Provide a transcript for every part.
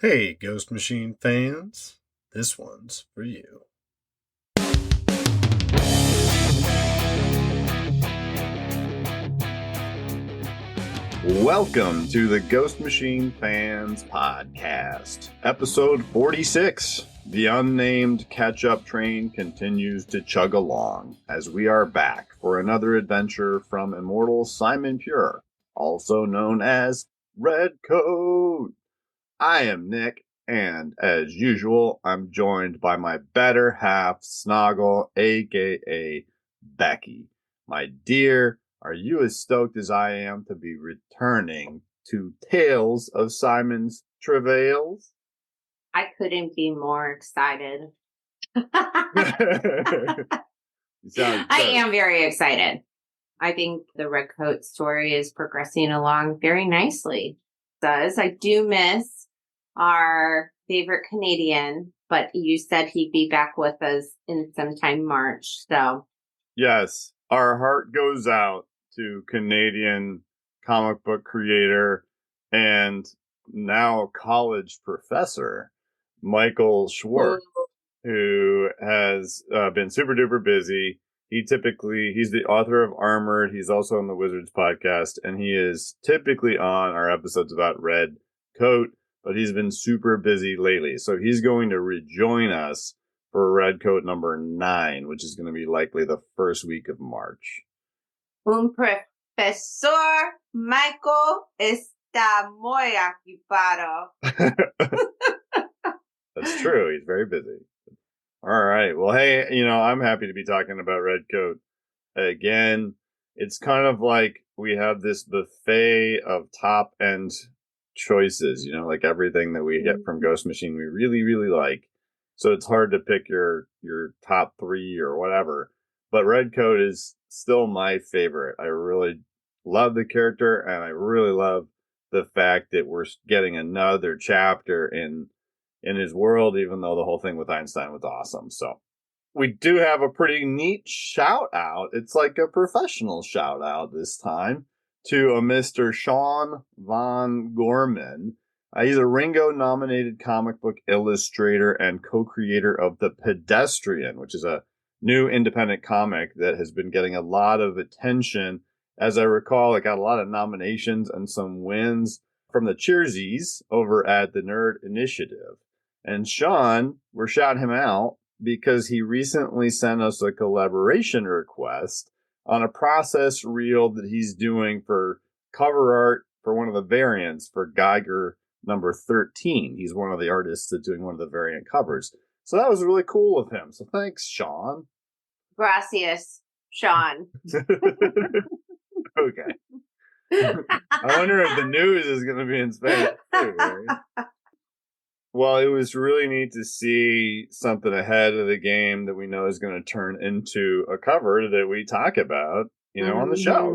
Hey, Ghost Machine fans, this one's for you. Welcome to the Ghost Machine Fans Podcast, episode 46. The Unnamed catch-up train continues to chug along as we are back for another adventure from immortal Simon Pure, also known as Redcoat. I am Nick, and as usual, I'm joined by my better half, Snoggle, aka Becky. My dear, are you as stoked as I am to be returning to Tales of Simon's Travails? I couldn't be more excited. I am very excited. I think the Redcoat story is progressing along very nicely. I do miss our favorite Canadian, but you said he'd be back with us in sometime March. So yes, our heart goes out to Canadian comic book creator and now college professor Michael Schwartz, who has been super duper busy. He's the author of Armored. He's also on the Wizards podcast, and he is typically on our episodes about Redcoat, but he's been super busy lately. So he's going to rejoin us for Redcoat number 9, which is going to be likely the first week of March. Profesor Michael está muy ocupado. That's true. He's very busy. All right. Well, hey, I'm happy to be talking about Redcoat again. It's kind of like we have this buffet of top end choices, like everything that we get from Ghost Machine, we really, really like. So it's hard to pick your top 3 or whatever. But Redcoat is still my favorite. I really love the character, and I really love the fact that we're getting another chapter in his world, even though the whole thing with Einstein was awesome. So we do have a pretty neat shout out. It's like a professional shout out this time to a Mr. Sean Von Gorman. He's a Ringo nominated comic book illustrator and co-creator of The Pedestrian, which is a new independent comic that has been getting a lot of attention. As I recall, it got a lot of nominations and some wins from the Cheersies over at the Nerd Initiative. And Sean, we're shouting him out because he recently sent us a collaboration request on a process reel that he's doing for cover art for one of the variants for Geiger number 13. He's one of the artists that's doing one of the variant covers. So that was really cool of him. So thanks, Sean. Gracias, Sean. Okay. I wonder if the news is going to be in Spanish too, right? Well, it was really neat to see something ahead of the game that we know is going to turn into a cover that we talk about, on the show.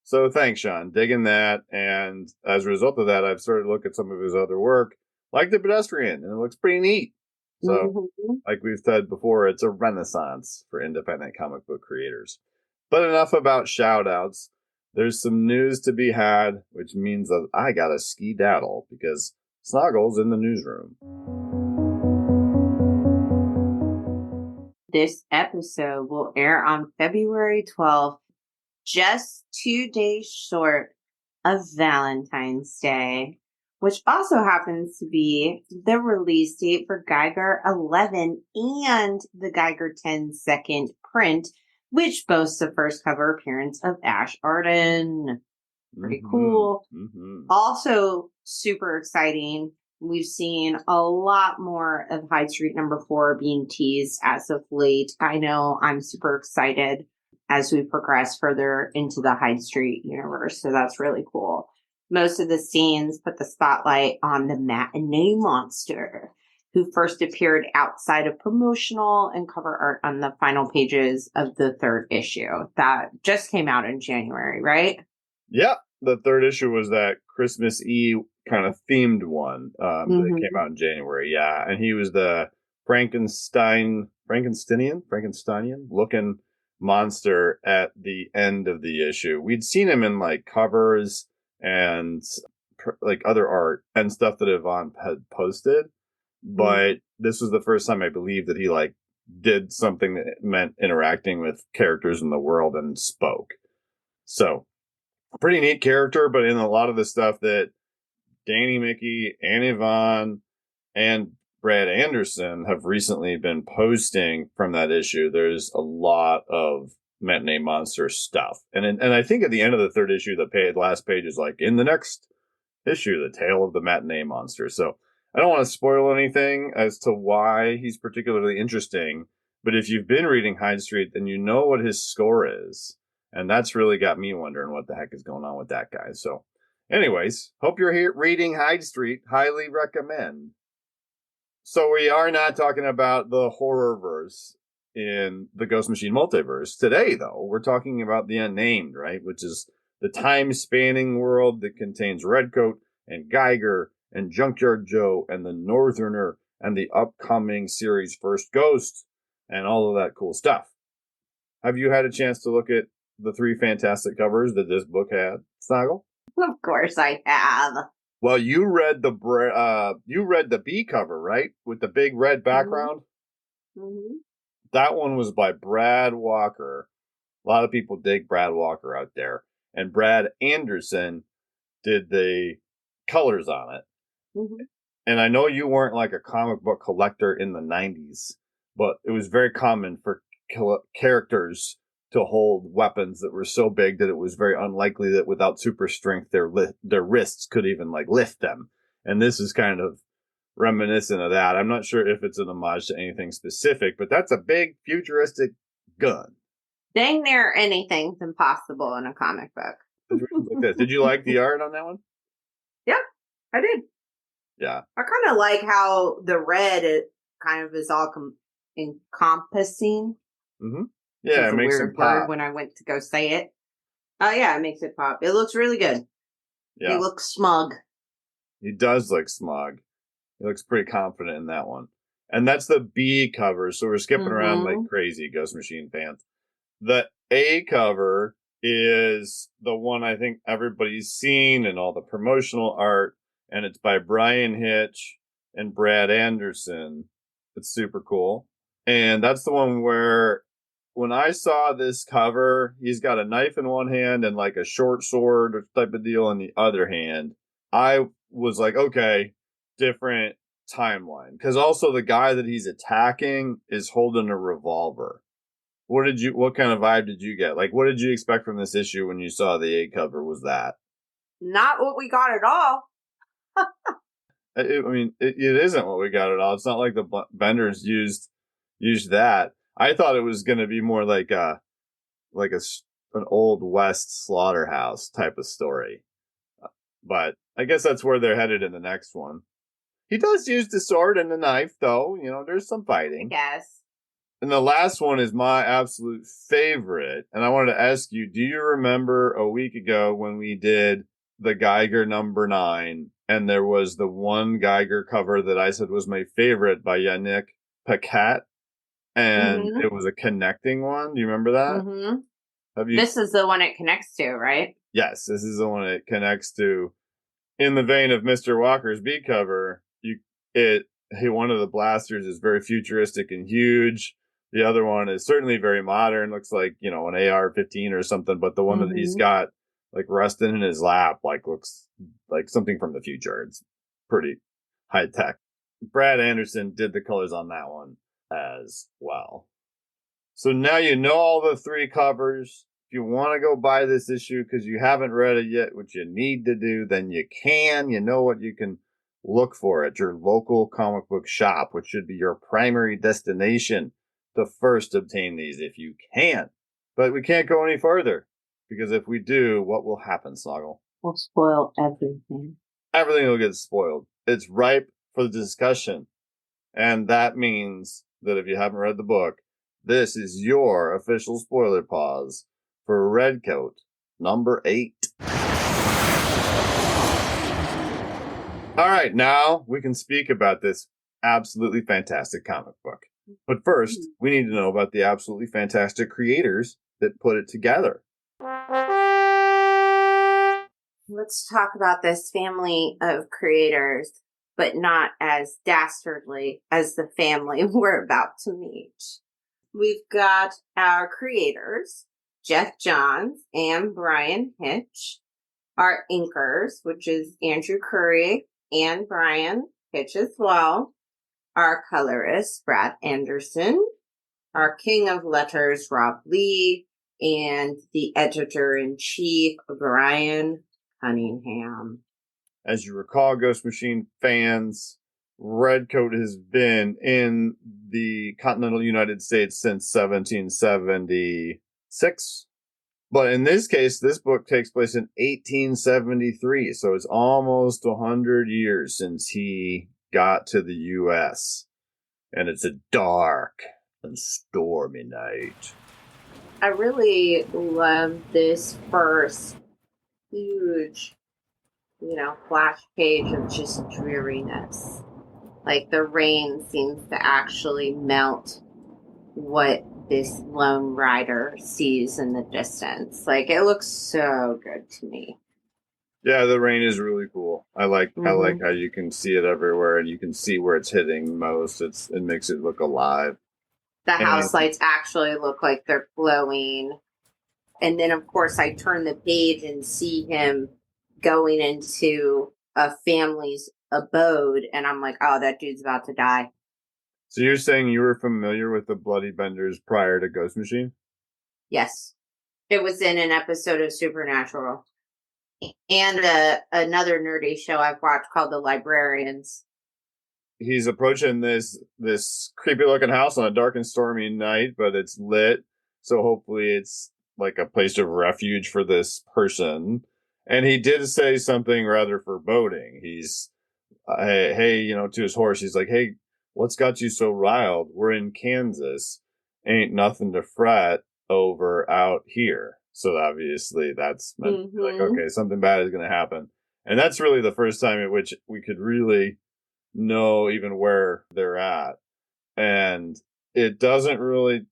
So thanks, Sean. Digging that. And as a result of that, I've started to look at some of his other work, like The Pedestrian, and it looks pretty neat. So, like we've said before, it's a renaissance for independent comic book creators. But enough about shout-outs. There's some news to be had, which means that I got to skedaddle because Snoggle's in the newsroom. This episode will air on February 12th, just 2 days short of Valentine's Day, which also happens to be the release date for Geiger 11 and the Geiger 10 second print, which boasts the first cover appearance of Ash Arden. Pretty cool. Also super exciting. We've seen a lot more of Hyde Street number 4 being teased as of late. I know I'm super excited as we progress further into the Hyde Street universe. So that's really cool. Most of the scenes put the spotlight on the Matinee Monster, who first appeared outside of promotional and cover art on the final pages of the 3rd issue. That just came out in January, right? Yeah, the 3rd issue was that Christmas Eve kind of themed one that came out in January. Yeah, and he was the Frankensteinian looking monster at the end of the issue. We'd seen him in like covers and like other art and stuff that Yvonne had posted, but this was the first time I believe that he like did something that meant interacting with characters in the world and spoke. So, pretty neat character, but in a lot of the stuff that Danny Mickey and Yvonne and Brad Anderson have recently been posting from that issue, there's a lot of Matinee Monster stuff. And I think at the end of the third issue, the last page is like, in the next issue, the tale of the Matinee Monster. So I don't want to spoil anything as to why he's particularly interesting. But if you've been reading Hyde Street, then you know what his score is. And that's really got me wondering what the heck is going on with that guy. So anyways, hope you're here reading Hyde Street. Highly recommend. So we are not talking about the horror-verse in the Ghost Machine multiverse. Today, though, we're talking about the Unnamed, right? Which is the time-spanning world that contains Redcoat and Geiger and Junkyard Joe and the Northerner and the upcoming series First Ghost and all of that cool stuff. Have you had a chance to look at the 3 fantastic covers that this book had, Snoggle? Of course I have. Well, you read the B cover, right? With the big red background? Mm-hmm. That one was by Brad Walker. A lot of people dig Brad Walker out there. And Brad Anderson did the colors on it. Mm-hmm. And I know you weren't like a comic book collector in the 90s, but it was very common for characters to hold weapons that were so big that it was very unlikely that without super strength their wrists could even like lift them. And this is kind of reminiscent of that. I'm not sure if it's an homage to anything specific, but that's a big futuristic gun. Dang near anything's impossible in a comic book. Like this. Did you like the art on that one? Yeah, I did. Yeah. I kind of like how the red it kind of is all encompassing. Mm-hmm. Yeah, it makes it pop. When I went to go say it. Oh, yeah, it makes it pop. It looks really good. Yeah. He looks smug. He does look smug. He looks pretty confident in that one. And that's the B cover, so we're skipping around like crazy, Ghost Machine fans. The A cover is the one I think everybody's seen in all the promotional art, and it's by Brian Hitch and Brad Anderson. It's super cool. And that's the one where when I saw this cover, he's got a knife in one hand and like a short sword type of deal in the other hand. I was like, okay, different timeline. Because also the guy that he's attacking is holding a revolver. What kind of vibe did you get? Like, what did you expect from this issue when you saw the A cover? Was that? Not what we got at all. It isn't what we got at all. It's not like the Benders used that. I thought it was going to be more like an old West slaughterhouse type of story. But I guess that's where they're headed in the next one. He does use the sword and the knife, though. You know, there's some fighting. I guess. And the last one is my absolute favorite. And I wanted to ask you, do you remember a week ago when we did the Geiger number 9, and there was the one Geiger cover that I said was my favorite by Yannick Paquette? And it was a connecting one. Do you remember that? Mm-hmm. This is the one it connects to, right? Yes, this is the one it connects to. In the vein of Mr. Walker's B cover, one of the blasters is very futuristic and huge. The other one is certainly very modern. Looks like, an AR-15 or something. But the one that he's got like resting in his lap, like looks like something from the future. It's pretty high tech. Brad Anderson did the colors on that one as well. So now you know all the 3 covers. If you want to go buy this issue because you haven't read it yet, which you need to do, then you can. You know what you can look for at your local comic book shop, which should be your primary destination to first obtain these if you can. But we can't go any further, because if we do, what will happen, Snoggle? We'll spoil everything. Everything will get spoiled. It's ripe for the discussion. And that means that if you haven't read the book, this is your official spoiler pause for Redcoat number 8. All right, now we can speak about this absolutely fantastic comic book. But first, we need to know about the absolutely fantastic creators that put it together. let's talk about this family of creators, but not as dastardly as the family we're about to meet. We've got our creators, Jeff Johns and Brian Hitch, our inkers, which is Andrew Curry and Brian Hitch as well, our colorist, Brad Anderson, our king of letters, Rob Lee, and the editor-in-chief, Brian Cunningham. As you recall, Ghost Machine fans, Redcoat has been in the continental United States since 1776. But in this case, this book takes place in 1873. So it's almost 100 years since he got to the U.S. And it's a dark and stormy night. I really love this first huge, flash page of just dreariness. Like the rain seems to actually melt what this lone rider sees in the distance. Like it looks so good to me. Yeah, the rain is really cool. I like how you can see it everywhere and you can see where it's hitting most. It makes it look alive. The house lights actually look like they're glowing. And then of course I turn the page and see him going into a family's abode and I'm like, oh, that dude's about to die. So you're saying you were familiar with the Bloody Benders prior to Ghost Machine? Yes. It was in an episode of Supernatural. And another nerdy show I've watched called The Librarians. He's approaching this creepy looking house on a dark and stormy night, but it's lit. So hopefully it's like a place of refuge for this person. And he did say something rather foreboding. He's, hey, to his horse, he's like, hey, what's got you so riled? We're in Kansas. Ain't nothing to fret over out here. So obviously that's meant to be like, okay, something bad is going to happen. And that's really the first time at which we could really know even where they're at. And it doesn't really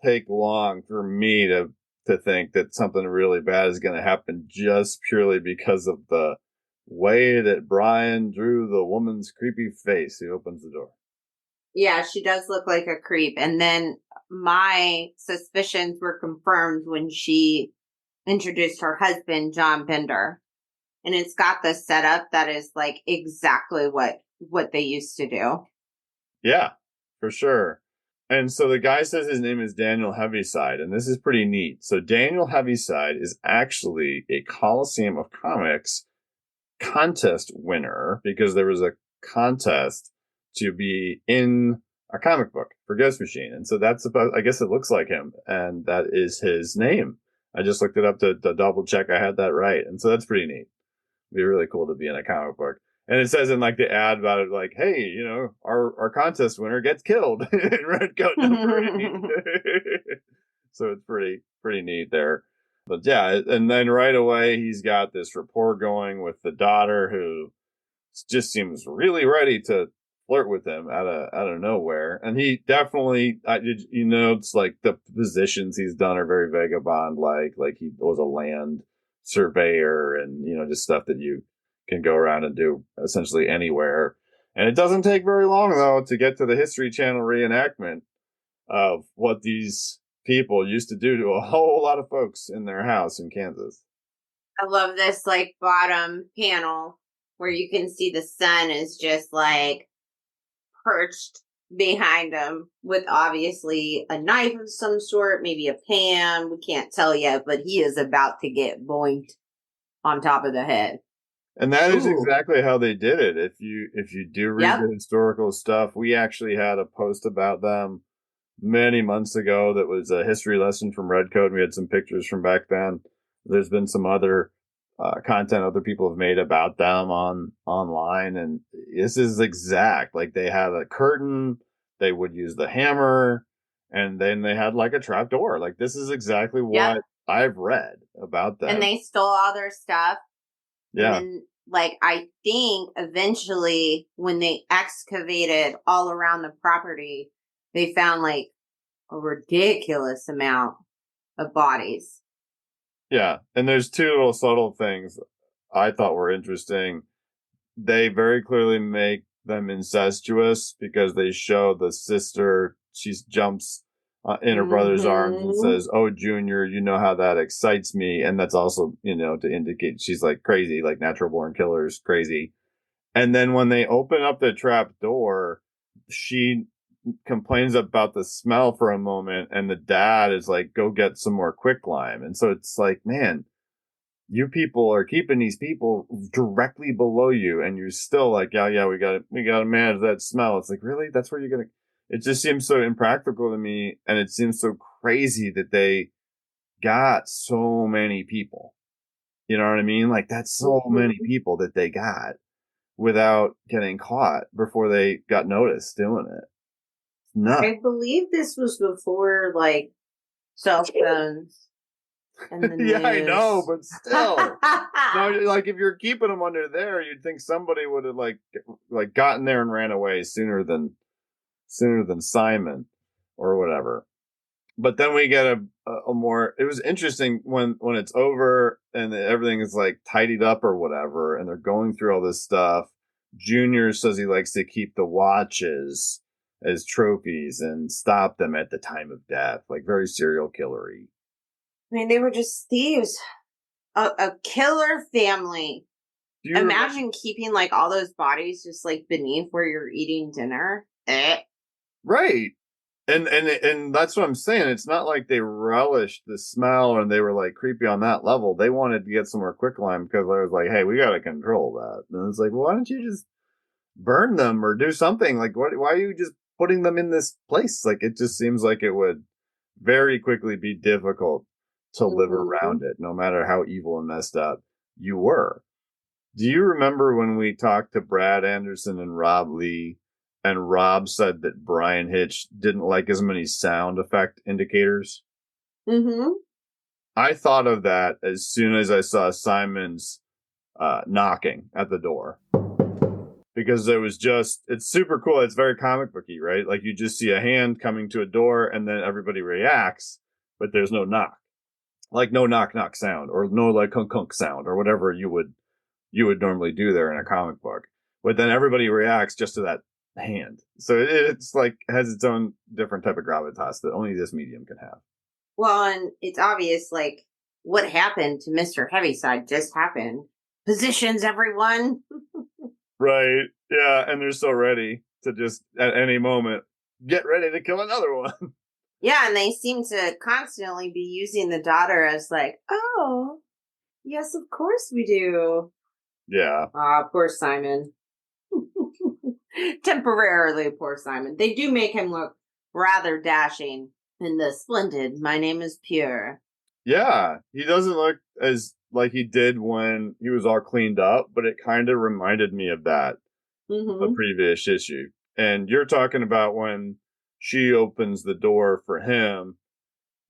take long for me to think that something really bad is going to happen just purely because of the way that Brian drew the woman's creepy face. He opens the door. Yeah, she does look like a creep. And then my suspicions were confirmed when she introduced her husband, John Bender. And it's got the setup that is like exactly what they used to do. Yeah, for sure. And so the guy says his name is Daniel Heaviside, and this is pretty neat. So Daniel Heaviside is actually a Coliseum of Comics contest winner because there was a contest to be in a comic book for Ghost Machine. And so that's about, I guess it looks like him, and that is his name. I just looked it up to double check I had that right. And so that's pretty neat. It'd be really cool to be in a comic book. And it says in like the ad about it, like, hey, our contest winner gets killed in Redcoat number 8. So it's pretty neat there. But yeah, and then right away he's got this rapport going with the daughter who just seems really ready to flirt with him out of nowhere. And he definitely, it's like the positions he's done are very vagabond like he was a land surveyor and just stuff that you can go around and do essentially anywhere. And it doesn't take very long though to get to the History Channel reenactment of what these people used to do to a whole lot of folks in their house in Kansas. I love this like bottom panel where you can see the sun is just like perched behind him with obviously a knife of some sort, maybe a pan. We can't tell yet, but he is about to get boinked on top of the head. And that is exactly how they did it. If you do read the historical stuff, we actually had a post about them many months ago that was a history lesson from Redcoat. We had some pictures from back then. There's been some other content other people have made about them online, and this is exact. Like they had a curtain, they would use the hammer, and then they had like a trap door. Like this is exactly what I've read about them. And they stole all their stuff. Yeah. And then, like, I think eventually when they excavated all around the property, they found like a ridiculous amount of bodies. Yeah. And there's two little subtle things I thought were interesting. They very clearly make them incestuous because they show the sister, she jumps in her brother's arms and Mm-hmm. says, "Oh, Junior, you know how that excites me." And that's also, to indicate she's like crazy, like natural born killers, crazy. And then when they open up the trap door, she complains about the smell for a moment, and the dad is like, "Go get some more quicklime." And so it's like, man, you people are keeping these people directly below you, and you're still like, yeah, we gotta manage that smell. It's like, really? That's where you're gonna. It just seems so impractical to me, and it seems so crazy that they got so many people. You know what I mean? Like, that's so many Mm-hmm. people that they got without getting caught before they got noticed doing it. Nuts. I believe this was before like cell phones and the Yeah, I know, news. but still. No, like if you're keeping them under there, you'd think somebody would have like gotten there and ran away sooner than Simon or whatever. But then we get a more. It was interesting when it's over and everything is like tidied up or whatever, and they're going through all this stuff. Junior says he likes to keep the watches as trophies and stop them at the time of death, like very serial killery. I mean, they were just thieves. A killer family. Do you remember? Imagine keeping like all those bodies just like beneath where you're eating dinner. Right. And that's what I'm saying. It's not like they relished the smell and they were like creepy on that level. They wanted to get some more quicklime because I was like, hey, we got to control that. And it's like, well, why don't you just burn them or do something? Like, why are you just putting them in this place? Like, it just seems like it would very quickly be difficult to live Mm-hmm. around it, no matter how evil and messed up you were. Do you remember when we talked to Brad Anderson and Rob Lee, and Rob said that Brian Hitch didn't like as many sound effect indicators? Mm-hmm. I thought of that as soon as I saw Simon's knocking at the door. Because it's super cool. It's very comic booky, right? Like you just see a hand coming to a door and then everybody reacts, but there's no knock. Like no knock knock sound or no like kunk kunk sound or whatever you would normally do there in a comic book. But then everybody reacts just to that hand. So it's like has its own different type of gravitas that only this medium can have. Well, and it's obvious like what happened to Mr. Heaviside just happened. Positions, everyone. Right. Yeah. And they're so ready to just at any moment get ready to kill another one. Yeah, and they seem to constantly be using the daughter as like, oh, yes, of course we do. Yeah. Ah, poor Simon. Temporarily, poor Simon. They do make him look rather dashing in the splendid My Name is Pure. Yeah. He doesn't look as like he did when he was all cleaned up, but it kind of reminded me of that the Mm-hmm. previous issue. And you're talking about when she opens the door for him,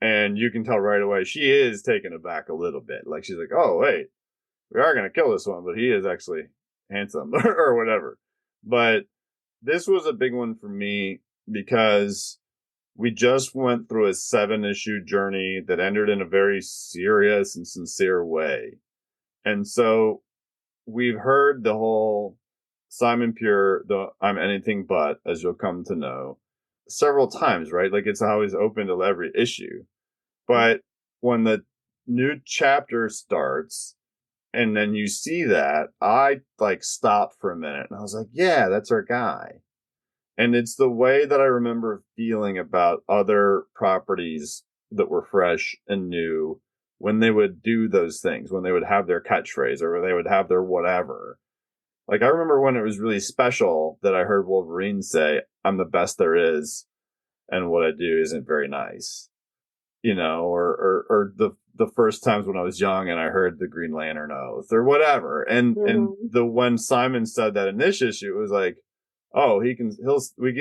and you can tell right away she is taken aback a little bit. Like she's like, "Oh wait, we are gonna kill this one, but he is actually handsome or whatever." But this was a big one for me because we just went through a 7-issue journey that ended in a very serious and sincere way, and so we've heard the whole Simon Pure, the I'm anything but, as you'll come to know, several times, right? Like it's always open to every issue. But when the new chapter starts and then you see that, I like stopped for a minute and I was like, yeah, that's our guy. And it's the way that I remember feeling about other properties that were fresh and new when they would do those things, when they would have their catchphrase or they would have their whatever. Like I remember when it was really special that I heard Wolverine say, "I'm the best there is, and what I do isn't very nice." Or the first times when I was young and I heard the Green Lantern oath or whatever. And Mm-hmm. the when Simon said that in this issue, it was like, oh, we can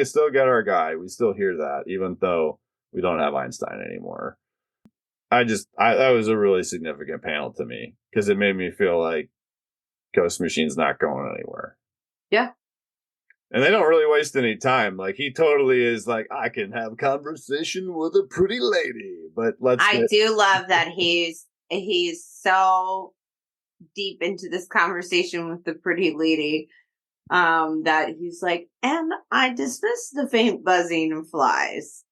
still get our guy. We still hear that, even though we don't have Einstein anymore. That was a really significant panel to me because it made me feel like Ghost Machine's not going anywhere. Yeah. And they don't really waste any time. Like he totally is like, I can have conversation with a pretty lady, but let's I get do love that he's so deep into this conversation with the pretty lady, that he's like, and I dismiss the faint buzzing of flies.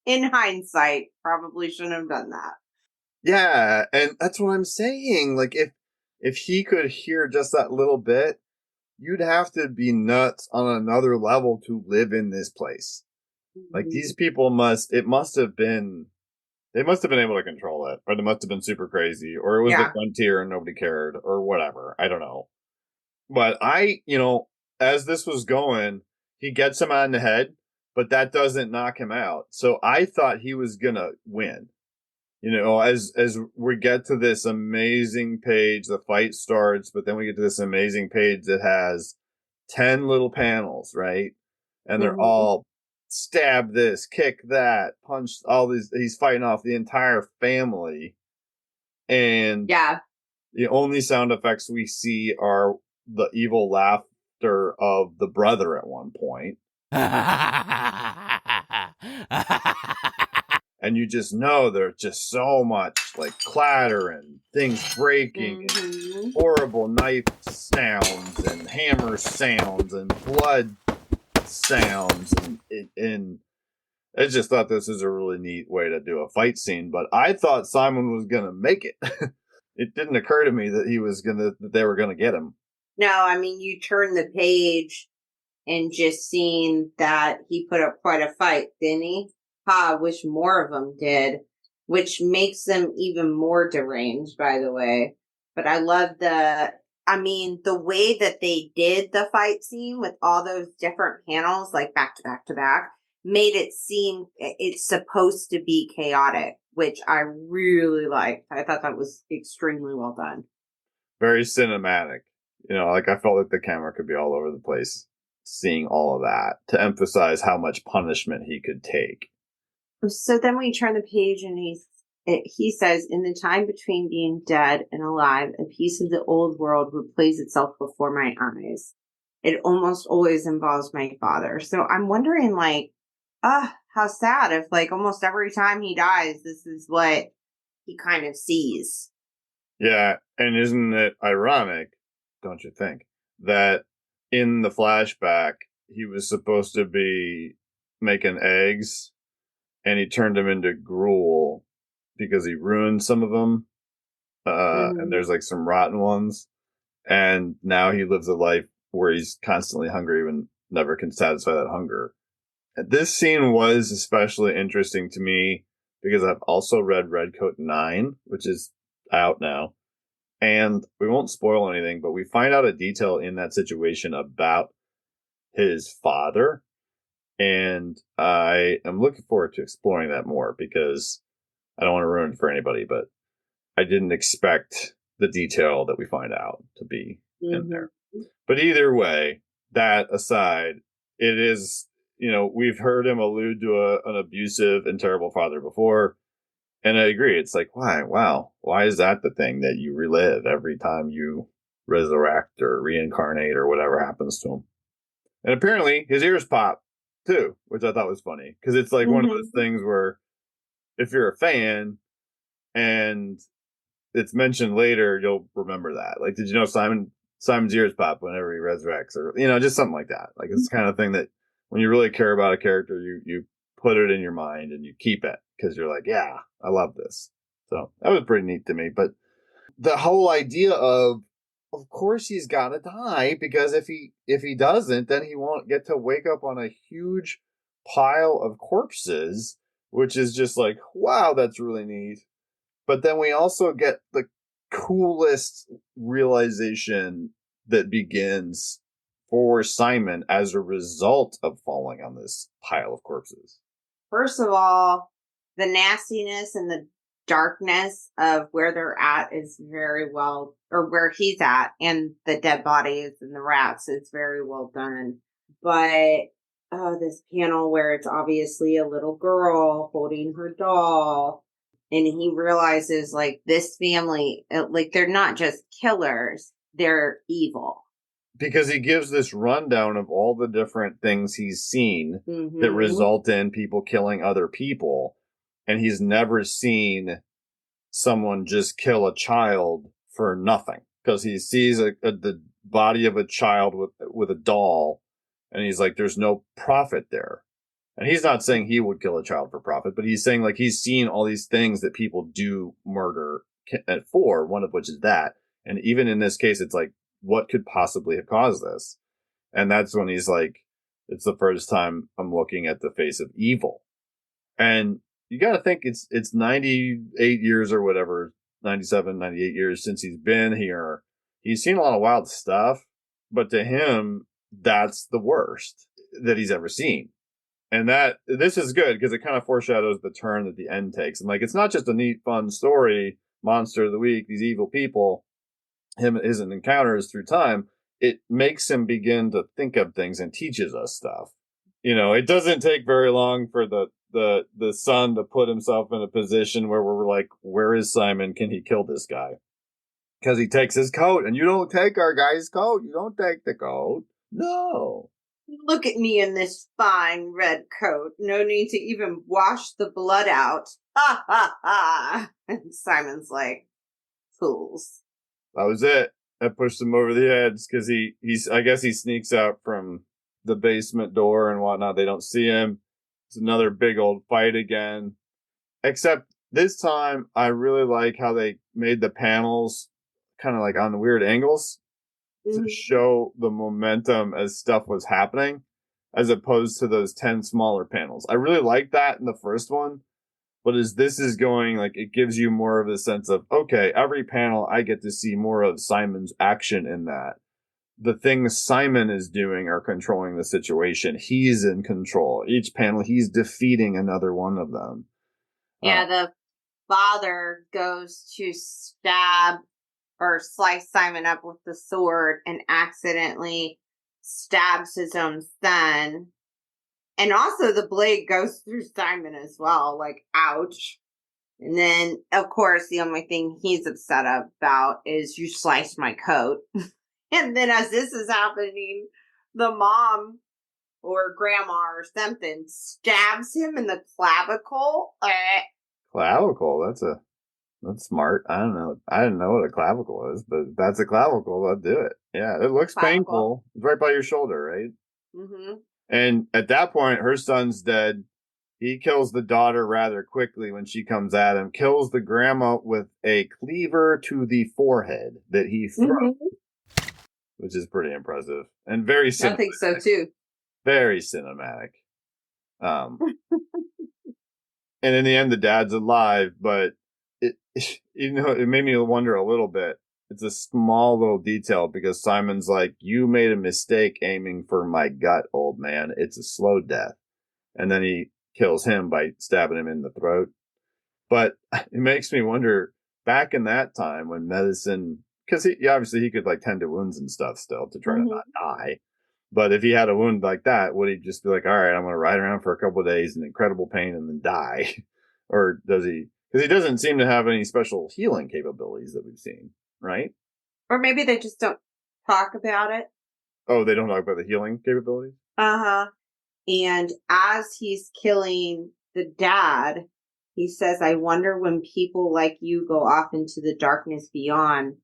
In hindsight, probably shouldn't have done that. Yeah, and that's what I'm saying. Like, if he could hear just that little bit, you'd have to be nuts on another level to live in this place. Like, these people they must have been able to control it, or they must have been super crazy, or it was the Yeah. frontier and nobody cared, or whatever. I don't know. But as this was going, he gets him on the head, but that doesn't knock him out. So I thought he was gonna win. As we get to this amazing page, the fight starts, but then we get to this amazing page that has 10 little panels, right? And they're all stab this, kick that, punch all these. He's fighting off the entire family. And Yeah. the only sound effects we see are the evil laughter of the brother at one point. And you just know there's just so much like clatter and things breaking and horrible knife sounds and hammer sounds and blood sounds. And I just thought this is a really neat way to do a fight scene. But I thought Simon was going to make it. It didn't occur to me that that they were going to get him. No, I mean, you turn the page and just seeing that he put up quite a fight, didn't he? I wish more of them did, which makes them even more deranged, by the way. But I love the way that they did the fight scene with all those different panels, like back to back to back, made it seem it's supposed to be chaotic, which I really liked. I thought that was extremely well done. Very cinematic. Like I felt like the camera could be all over the place seeing all of that to emphasize how much punishment he could take. So then we turn the page and he says, in the time between being dead and alive, a piece of the old world replays itself before my eyes. It almost always involves my father. So I'm wondering, like, how sad if, like, almost every time he dies, this is what he kind of sees. Yeah, and isn't it ironic, don't you think, that in the flashback, he was supposed to be making eggs, and he turned them into gruel because he ruined some of them, and there's like some rotten ones, and now he lives a life where he's constantly hungry and never can satisfy that hunger. This scene was especially interesting to me because I've also read Redcoat 9, which is out now. And we won't spoil anything, but we find out a detail in that situation about his father. And I am looking forward to exploring that more because I don't want to ruin it for anybody, but I didn't expect the detail that we find out to be in there. But either way, that aside, it is, we've heard him allude to an abusive and terrible father before. And I agree. It's like, why? Wow. Why is that the thing that you relive every time you resurrect or reincarnate or whatever happens to him? And apparently his ears pop too, which I thought was funny because it's like one of those things where if you're a fan and it's mentioned later, you'll remember that. Like, did you know Simon's ears pop whenever he resurrects or, just something like that. Like it's the kind of thing that when you really care about a character, you put it in your mind and you keep it because you're like, yeah, I love this. So that was pretty neat to me. But the whole idea of course he's got to die because if he doesn't, then he won't get to wake up on a huge pile of corpses, which is just like, wow, that's really neat. But then we also get the coolest realization that begins for Simon as a result of falling on this pile of corpses. First of all, the nastiness and the darkness of where they're at is very well, or where he's at, and the dead bodies and the rats is very well done. But this panel where it's obviously a little girl holding her doll, and he realizes like this family, like they're not just killers, they're evil. Because he gives this rundown of all the different things he's seen that result in people killing other people. And he's never seen someone just kill a child for nothing because he sees the body of a child with a doll, and he's like, "There's no profit there." And he's not saying he would kill a child for profit, but he's saying like he's seen all these things that people do murder for, one of which is that. And even in this case, it's like, what could possibly have caused this? And that's when he's like, it's the first time I'm looking at the face of evil. And you got to think it's 98 years or whatever, 97, 98 years since he's been here. He's seen a lot of wild stuff, but to him, that's the worst that he's ever seen. And this is good because it kind of foreshadows the turn that the end takes. And like, it's not just a neat, fun story, monster of the week, these evil people, his encounters through time. It makes him begin to think of things and teaches us stuff. You know, it doesn't take very long for the son to put himself in a position where we're like, where is Simon? Can he kill this guy? Because he takes his coat, and you don't take our guy's coat. You don't take the coat. No. Look at me in this fine red coat. No need to even wash the blood out. Ha ha ha. And Simon's like, fools. That was it. That pushed him over the edge because I guess he sneaks out from the basement door and whatnot. They don't see him. It's another big old fight again. Except this time, I really like how they made the panels kind of like on weird angles to show the momentum as stuff was happening, as opposed to those 10 smaller panels. I really like that in the first one, but as this is going, like, it gives you more of a sense of, okay, every panel I get to see more of Simon's action in that. The things Simon is doing are controlling the situation. He's in control. Each panel, he's defeating another one of them. Yeah, the father goes to stab or slice Simon up with the sword and accidentally stabs his own son. And also the blade goes through Simon as well, like, ouch. And then, of course, the only thing he's upset about is you sliced my coat. And then as this is happening, the mom or grandma or something stabs him in the clavicle. Clavicle, that's smart. I don't know. I didn't know what a clavicle is, but if that's a clavicle, I'll do it. Yeah, it looks painful. It's right by your shoulder, right? Mm-hmm. And at that point, her son's dead. He kills the daughter rather quickly when she comes at him, kills the grandma with a cleaver to the forehead that he throws, which is pretty impressive and very cinematic. I think so, too. Very cinematic. And in the end, the dad's alive, but it made me wonder a little bit. It's a small little detail because Simon's like, you made a mistake aiming for my gut, old man. It's a slow death. And then he kills him by stabbing him in the throat. But it makes me wonder, back in that time when medicine, because obviously he could like tend to wounds and stuff still to try to not die. But if he had a wound like that, would he just be like, all right, I'm going to ride around for a couple of days in incredible pain and then die? Or does he? Because he doesn't seem to have any special healing capabilities that we've seen, right? Or maybe they just don't talk about it. Oh, they don't talk about the healing capabilities? Uh-huh. And as he's killing the dad, he says, I wonder when people like you go off into the darkness beyond,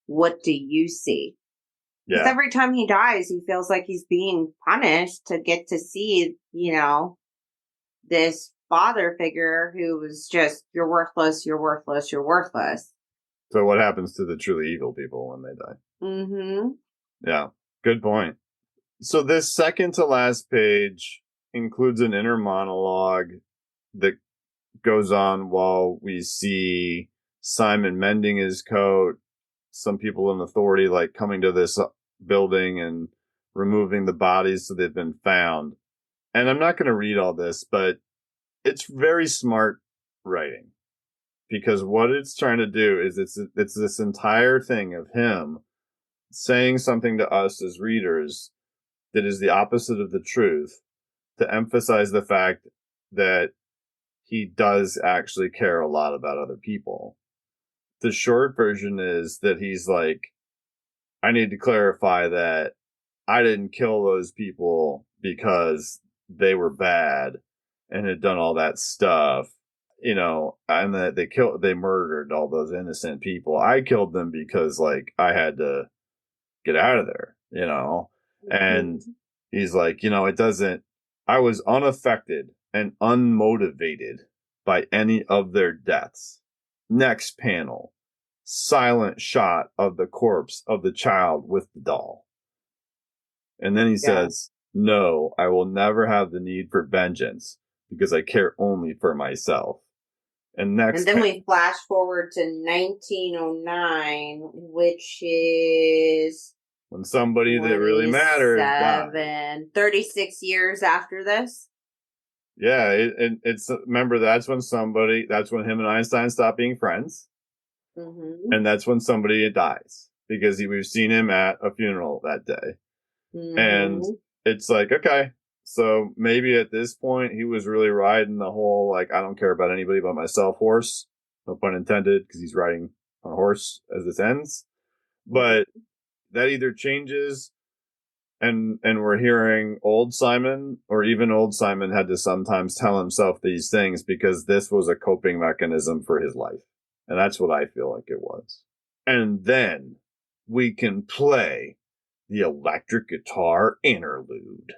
what do you see? Because every time he dies, he feels like he's being punished to get to see, this father figure who was just, you're worthless, you're worthless, you're worthless. So what happens to the truly evil people when they die? Mm-hmm. Yeah, good point. So this second to last page includes an inner monologue that goes on while we see Simon mending his coat, some people in authority like coming to this building and removing the bodies so they've been found. And I'm not going to read all this, but it's very smart writing because what it's trying to do is it's this entire thing of him saying something to us as readers that is the opposite of the truth to emphasize the fact that he does actually care a lot about other people. The short version is that he's like, I need to clarify that I didn't kill those people because they were bad and had done all that stuff. you know, and that they murdered all those innocent people. I killed them because like I had to get out of there, you know? And Mhm. he's like, you know, I was unaffected and unmotivated by any of their deaths. Next panel, silent shot of the corpse of the child with the doll. And then he Yeah. says, no, I will never have the need for vengeance because I care only for myself. And And next, then we flash forward to 1909, which is when somebody that really matters dies. 36 years after this. Yeah, it's remember that's when him and Einstein stop being friends, Mm-hmm. and that's when somebody dies because we've seen him at a funeral that day, and Mm-hmm. it's like okay, so maybe at this point he was really riding the whole like I don't care about anybody but myself horse, no pun intended, because he's riding on a horse as this ends, but that either changes and we're hearing old Simon, or even old Simon had to sometimes tell himself these things because this was a coping mechanism for his life. And that's what I feel like it was. And then we can play the electric guitar interlude.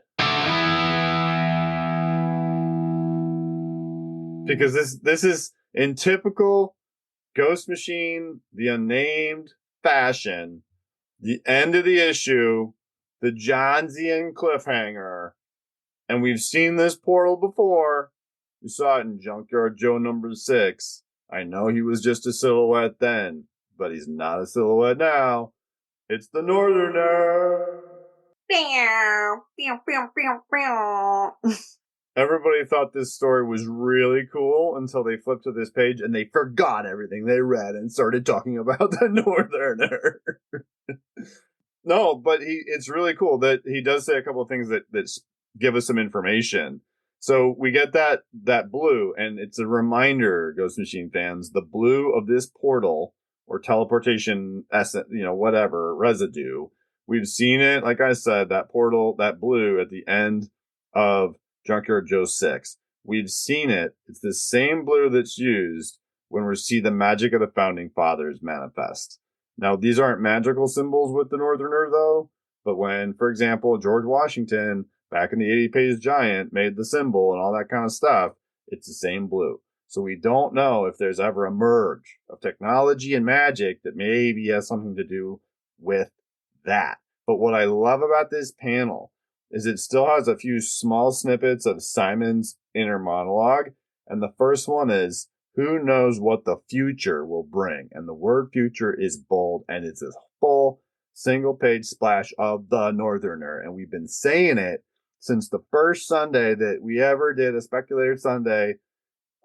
Because this is in typical Ghost Machine, the Unnamed fashion, the end of the issue, the Johnsian cliffhanger. And we've seen this portal before. We saw it in Junkyard Joe #6. I know he was just a silhouette then, but he's not a silhouette now. It's the Northerner. Everybody thought this story was really cool until they flipped to this page and they forgot everything they read and started talking about the Northerner. No, but it's really cool that he does say a couple of things that give us some information. So we get that blue, and it's a reminder, Ghost Machine fans, the blue of this portal or teleportation essence, you know, whatever residue. We've seen it, like I said, that portal, that blue at the end of Junkyard Joe 6. We've seen it. It's the same blue that's used when we see the magic of the founding fathers manifest. Now, these aren't magical symbols with the Northerner, though, but when, for example, George Washington, back in the 80-page giant, made the symbol and all that kind of stuff, it's the same blue. So we don't know if there's ever a merge of technology and magic that maybe has something to do with that. But what I love about this panel is it still has a few small snippets of Simon's inner monologue. And the first one is, who knows what the future will bring? And the word future is bold, and it's a full single page splash of the Northerner. And we've been saying it since the first Sunday that we ever did a Speculator Sunday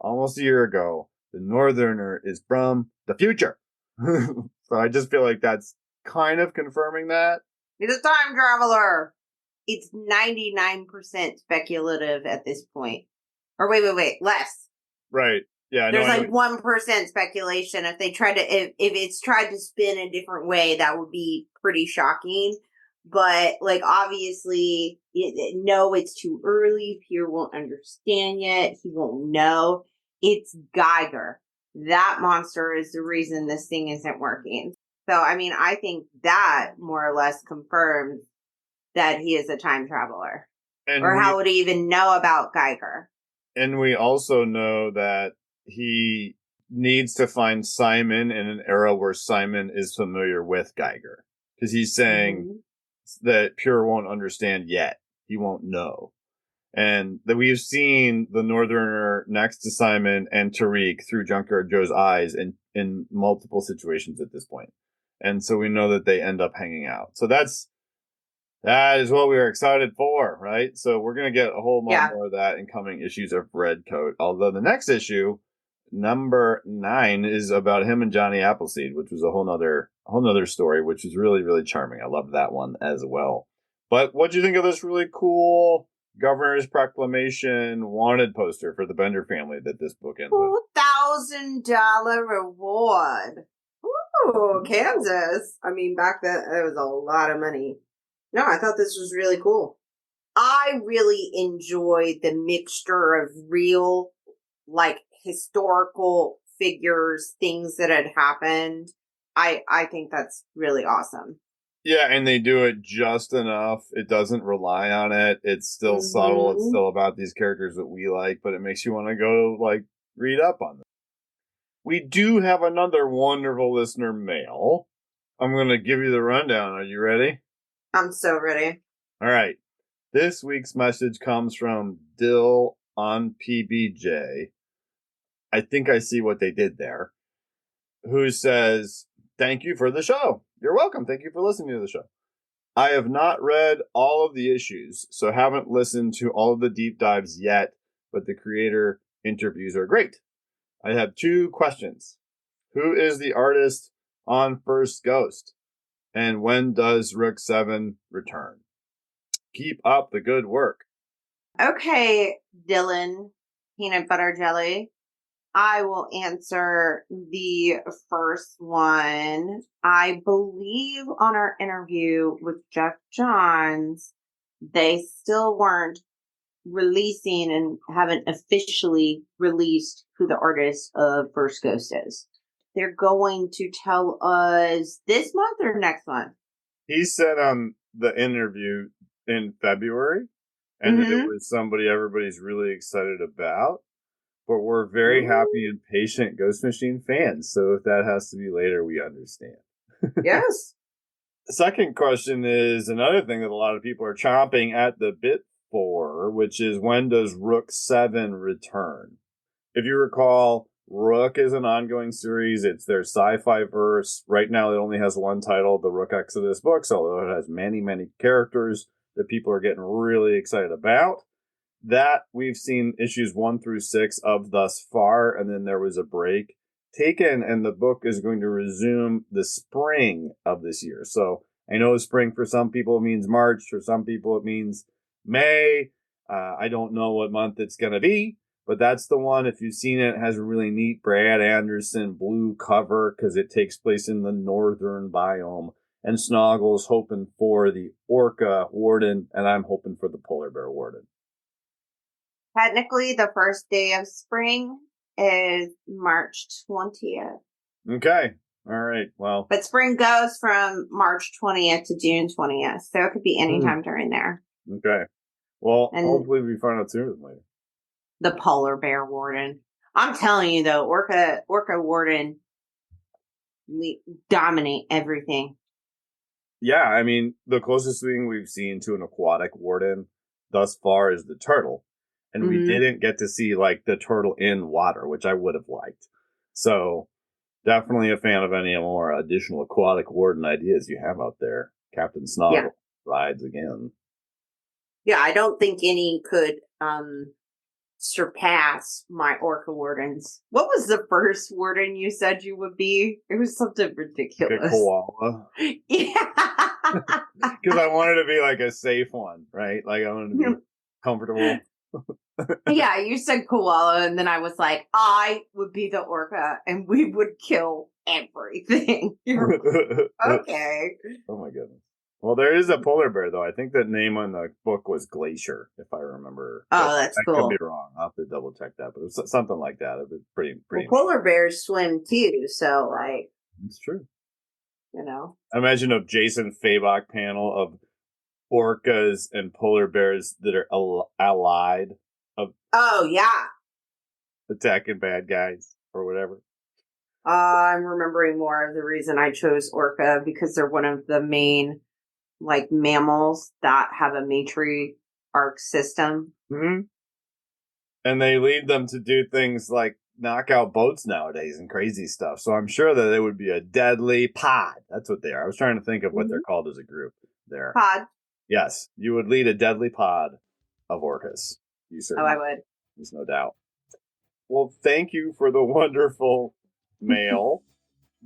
almost a year ago. The Northerner is from the future. So I just feel like that's kind of confirming that. He's a time traveler. It's 99% speculative at this point. Or wait, less. Right. Yeah. There's like 1% speculation. If they try to, if it's tried to spin a different way, that would be pretty shocking. But like, obviously, no, it's too early. Pierre won't understand yet. He won't know. It's Geiger. That monster is the reason this thing isn't working. So, I mean, I think that more or less confirms that he is a time traveler. Or how would he even know about Geiger? And we also know that he needs to find Simon in an era where Simon is familiar with Geiger. Because he's saying that Pure won't understand yet. He won't know. And that we've seen the Northerner next to Simon and Tariq through Junkyard Joe's eyes in multiple situations at this point. And so we know that they end up hanging out. So that is what we were excited for, right? So we're going to get a whole lot more of that in coming issues of Redcoat. Although the next issue, number 9, is about him and Johnny Appleseed, which was a whole nother story, which is really, really charming. I love that one as well. But what do you think of this really cool Governor's Proclamation wanted poster for the Bender family that this book ends with? $2,000 reward. Ooh, Kansas. I mean, back then, it was a lot of money. No, I thought this was really cool. I really enjoyed the mixture of real, like, historical figures, things that had happened. I think that's really awesome. Yeah, and they do it just enough. It doesn't rely on it. It's still subtle. It's still about these characters that we like, but it makes you want to go, like, read up on them. We do have another wonderful listener mail. I'm going to give you the rundown. Are you ready? I'm so ready. All right. This week's message comes from Dill on PBJ. I think I see what they did there. Who says, "Thank you for the show." You're welcome. Thank you for listening to the show. I have not read all of the issues, so haven't listened to all of the deep dives yet, but the creator interviews are great. I have 2 questions. Who is the artist on First Ghost? And when does Rook 7 return? Keep up the good work. Okay, Dylan, peanut butter jelly. I will answer the first one. I believe on our interview with Jeff Johns, they still weren't releasing and haven't officially released who the artist of First Ghost is. They're going to tell us this month or next month? He said on the interview in February, and that it was somebody everybody's really excited about. But we're very happy and patient Ghost Machine fans, so if that has to be later, we understand. Yes. The second question is another thing that a lot of people are chomping at the bit for, which is when does Rook 7 return? If you recall, Rook is an ongoing series. It's their sci-fi verse. Right now, it only has one title, the Rook Exodus books, although it has many, many characters that people are getting really excited about. That we've seen issues 1 through 6 of thus far, and then there was a break taken, and the book is going to resume the spring of this year. So I know spring for some people means March, for some people it means May. I don't know what month it's going to be, but that's the one. If you've seen it, it has a really neat Brad Anderson blue cover because it takes place in the northern biome. And Snoggle's hoping for the Orca Warden, and I'm hoping for the Polar Bear Warden. Technically, the first day of spring is March 20th. Okay. All right. Well. But spring goes from March 20th to June 20th. So it could be any time during there. Okay. Well, and hopefully we find out sooner than later. The Polar Bear Warden. I'm telling you, though, Orca Warden, we dominate everything. Yeah. I mean, the closest thing we've seen to an aquatic warden thus far is the turtle. And we didn't get to see, like, the turtle in water, which I would have liked. So, definitely a fan of any more additional aquatic warden ideas you have out there. Captain Snoggle rides again. Yeah, I don't think any could surpass my Orca Wardens. What was the first warden you said you would be? It was something ridiculous. Like a koala. Yeah. Because I wanted to be, like, a safe one, right? Like, I wanted to be comfortable. Yeah, you said koala, and then I was like, I would be the orca, and we would kill everything. Okay. Oh my goodness. Well, there is a polar bear, though. I think the name on the book was Glacier, if I remember. Oh, that's cool. I could be wrong. I'll have to double check that, but it was something like that. It was pretty. Well, polar bears swim too, so like. It's true. You know. Imagine a Jason Fabok panel of orcas and polar bears that are allied. Oh, yeah. Attacking bad guys or whatever. I'm remembering more of the reason I chose orca because they're one of the main, like, mammals that have a matriarch system. Mm-hmm. And they lead them to do things like knock out boats nowadays and crazy stuff. So I'm sure that it would be a deadly pod. That's what they are. I was trying to think of what they're called as a group there. Pod. Yes. You would lead a deadly pod of orcas. You certainly. Oh, I would. There's no doubt. Well, thank you for the wonderful mail,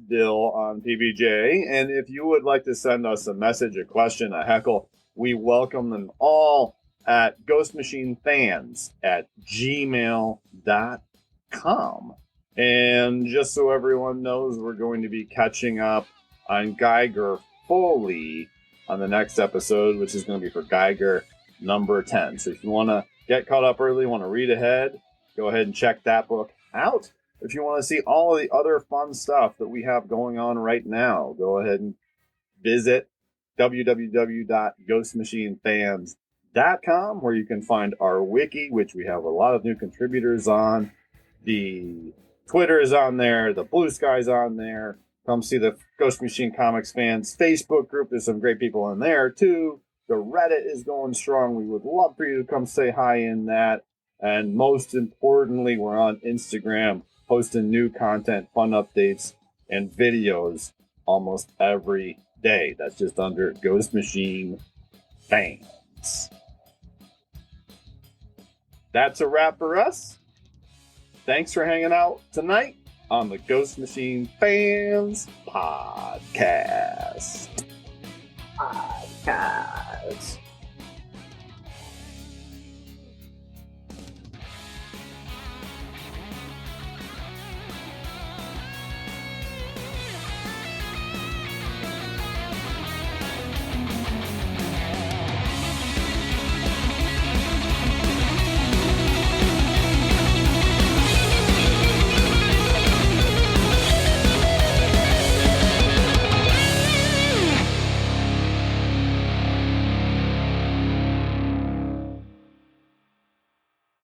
Dill on PBJ. And if you would like to send us a message, a question, a heckle, we welcome them all at ghostmachinefans@gmail.com. And just so everyone knows, we're going to be catching up on Geiger fully on the next episode, which is going to be for Geiger number 10. So if you want to get caught up early, want to read ahead, go ahead and check that book out. If you want to see all of the other fun stuff that we have going on right now, go ahead and visit www.ghostmachinefans.com, where you can find our wiki, which we have a lot of new contributors on. The Twitter is on there. The Blue Sky's on there. Come see the Ghost Machine Comics Fans Facebook group. There's some great people in there, too. The Reddit is going strong. We would love for you to come say hi in that. And most importantly, we're on Instagram, posting new content, fun updates, and videos almost every day. That's just under Ghost Machine Fans. That's a wrap for us. Thanks for hanging out tonight on the Ghost Machine Fans Podcast.